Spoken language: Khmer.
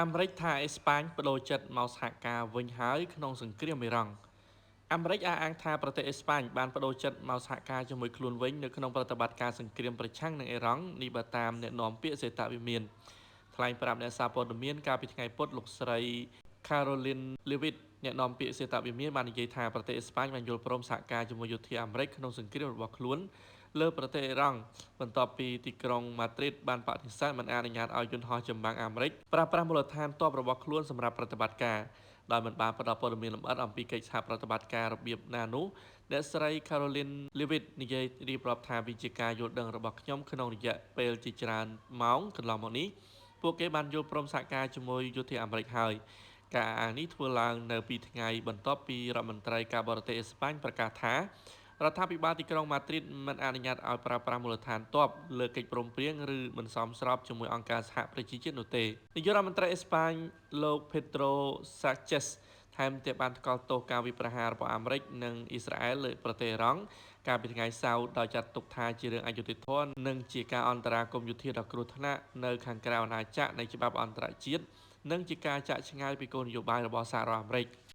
អាមេរិកថាអេស្ប៉ាញបដូរចិត្តមកសហការវិញហើយក្នុងសង្គ្រាមអ៊ីរ៉ង់អាមេរិកអះអាងថាប្រទេសអេស្ប៉ាញបានបដូរចិត្តមកសហការជាមួយខ្លួនវិញនៅក្នុងប្រតិបត្តិការសង្គ្រាមប្រឆាំងនឹងអ៊ីរ៉ង់នេះបើតាមអ្នកនាំពាក្យសេតវិមានថ្លែងប្រាប់អ្នកសារព័ត៌មានកាលពីថ្ងៃពុធលោកស្រី Caroline Leavitt អ្នកនាំពាក្យសេតវិមានបាននិយាយថាប្រទេសអេស្ប៉ាញបានយល់ព្រមសហការជាមួយយោធាអាមេរិកក្នុងសង្គ្រាមរបស់ខ្លួនលើប្រទេសអ៊ីរ៉ង់បន្ទាប់ពីទីក្រុងម៉ាឌ្រីតបានបដិសេធមិនអនុញ្ញាតឲ្យយន្តហោះចម្បាំងអាមេរិកប្រើប្រាស់មូលដ្ឋានទ័ពរបស់ខ្លួនសម្រាប់ប្រតិបត្តិការដោយមិនបានផ្ដល់ព័ត៌មានលម្អិតអំពីកិច្ចសហប្រតិបត្តិការរបៀបណានោះអ្នកស្រី Caroline Leavitt និយាយរៀបរាប់ថាវាជាការយល់ដឹងរបស់ខ្ញុំក្នុងរយៈពេលជាច្រើនម៉ោងកន្លងមកនេះពួកគេបានយល់ព្រមសហការជាមួយយោធាអាមេរិកហើយការអាងនេះធ្វើឡើងនៅ2ថ្ងៃបន្ទាប់ពីរដ្ឋមន្ត្រីការបរទេសអេស្ប៉ាញប្រកាសថារដ្ឋាភិបាលទីក្រុងម៉ាឌ្រីតមិនអនុញ្ញាតឲ្យប្រើប្រាស់មូលដ្ឋានទ័ពលើកិច្ចព្រមព្រៀងឬមិនសមស្របជាមួយអង្គការសហប្រជាជាតិនោះទេនាយករដ្ឋមន្ត្រីអេស្ប៉ាញលោក Pedro Sanchez ថែមទាំងបានថ្កោលទោសការវាយប្រហាររបស់អាមេរិកនិងអ៊ីស្រាអែលលើប្រទេសអ៊ីរ៉ង់កាលពីថ្ងៃសៅរ៍ដោយចាត់ទុកថាជារឿងអយុត្តិធម៌និងជាការអន្តរាគមន៍យុធាដ៏គ្រោះថ្នាក់នៅខាងក្រៅអាណាចក្រនៃច្បាប់អន្តរជាតិនិងជាការចាក់ឆ្ងាយពីគោលនយោបាយរបស់សហរដ្ឋអាមេរិក។